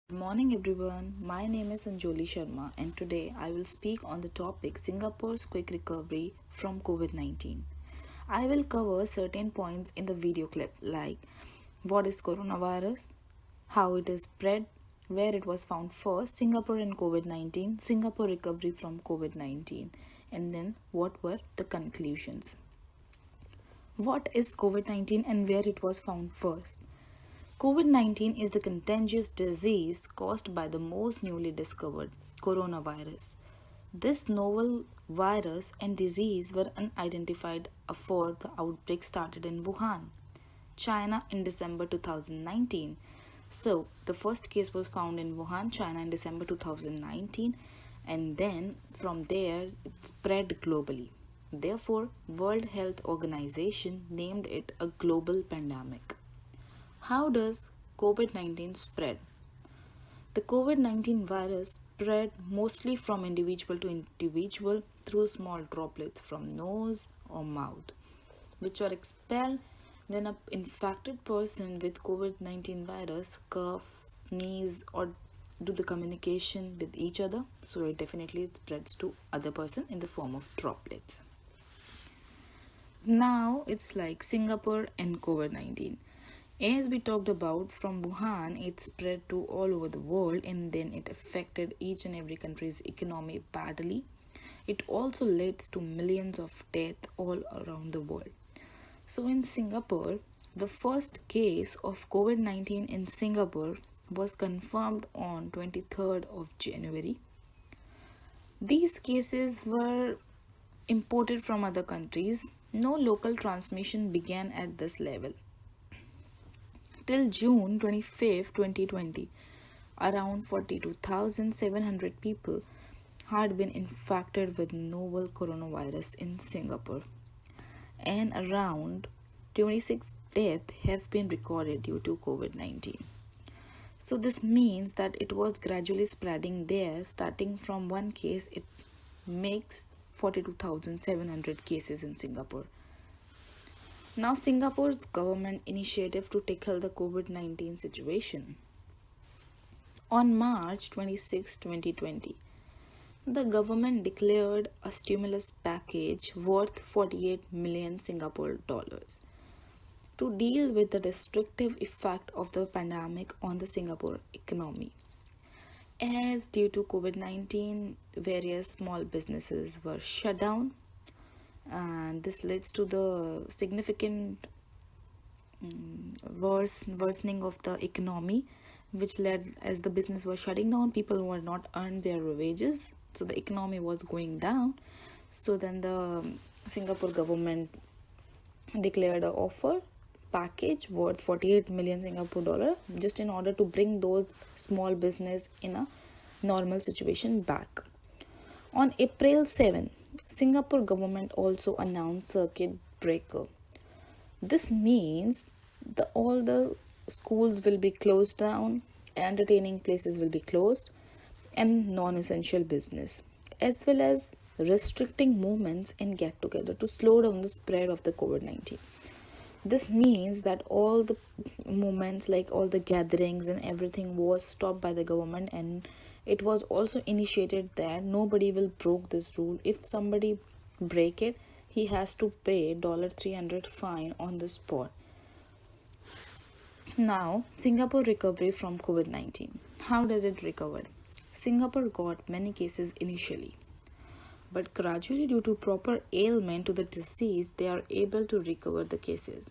Good morning, everyone. My name is Sanjoli Sharma, and today I will speak on the topic Singapore's quick recovery from COVID 19. I will cover certain points in the video clip like what is coronavirus, how it is spread, where it was found first, Singapore and COVID 19, Singapore recovery from COVID 19, and then what were the conclusions. What is COVID 19 and where it was found first? COVID 19 is the contagious disease caused by the most newly discovered coronavirus. This novel virus and disease were unidentified before the outbreak started in Wuhan, China in December 2019. So, the first case was found in Wuhan, China in December 2019, and then from there it spread globally. Therefore, World Health Organization named it a global pandemic. How does COVID 19 spread? The COVID 19 virus spread mostly from individual to individual through small droplets from nose or mouth, which are expelled when an infected person with COVID 19 virus cough, sneeze, or do the communication with each other. So it definitely spreads to other person in the form of droplets. Now it's like Singapore and COVID 19. As we talked about, from Wuhan, it spread to all over the world and then it affected each and every country's economy badly. It also leads to millions of deaths all around the world. So, in Singapore, the first case of COVID 19 in Singapore was confirmed on 23rd of January. These cases were imported from other countries. No local transmission began at this level. Till June 25, 2020, around 42,700 people had been infected with novel coronavirus in Singapore, and around 26 deaths have been recorded due to COVID 19. So, this means that it was gradually spreading there. Starting from one case, it makes 42,700 cases in Singapore. Now, Singapore's government initiative to tackle the COVID 19 situation. On March 26, 2020, the government declared a stimulus package worth 48 million Singapore dollars to deal with the destructive effect of the pandemic on the Singapore economy. As due to COVID 19, various small businesses were shut down, and this leads to the significant worsening of the economy, which led, as the business was shutting down, people were not earned their wages, so the economy was going down. So then the Singapore government declared an offer package worth 48 million Singapore dollar just in order to bring those small business in a normal situation back. On April 7, Singapore government also announced circuit breaker. This means all the schools will be closed down, entertaining places will be closed, and non-essential business, as well as restricting movements and get together to slow down the spread of the COVID 19. This means that all the movements, like all the gatherings and everything, was stopped by the government, and it was also initiated that nobody will break this rule. If somebody break it, he has to pay $300 fine on the spot. Now, Singapore recovery from COVID 19. How does it recover? Singapore got many cases initially, but gradually, due to proper ailment to the disease, they are able to recover the cases.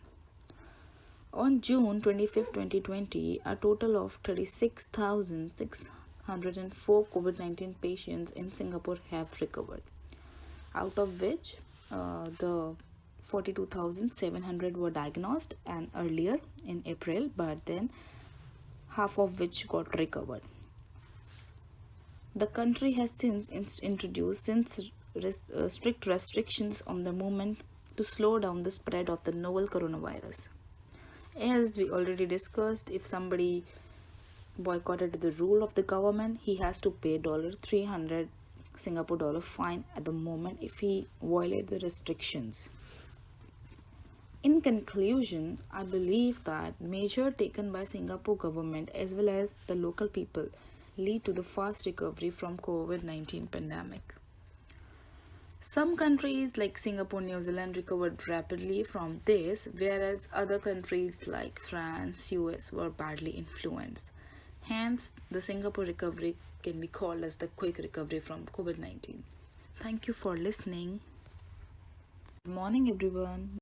On June 25, 2020, a total of 36,604 COVID 19 patients in Singapore have recovered, out of which the 42,700 were diagnosed and earlier in April, but then half of which got recovered. The country has since introduced strict restrictions on the movement to slow down the spread of the novel coronavirus. As we already discussed, if somebody boycotted the rule of the government, he has to pay $300 Singapore dollar fine at the moment if he violates the restrictions. In conclusion, I believe that measures taken by Singapore government as well as the local people lead to the fast recovery from COVID-19 pandemic. Some countries like Singapore, New Zealand recovered rapidly from this, whereas other countries like France, US were badly influenced. Hence, the Singapore recovery can be called as the quick recovery from COVID-19. Thank you for listening. Good morning, everyone.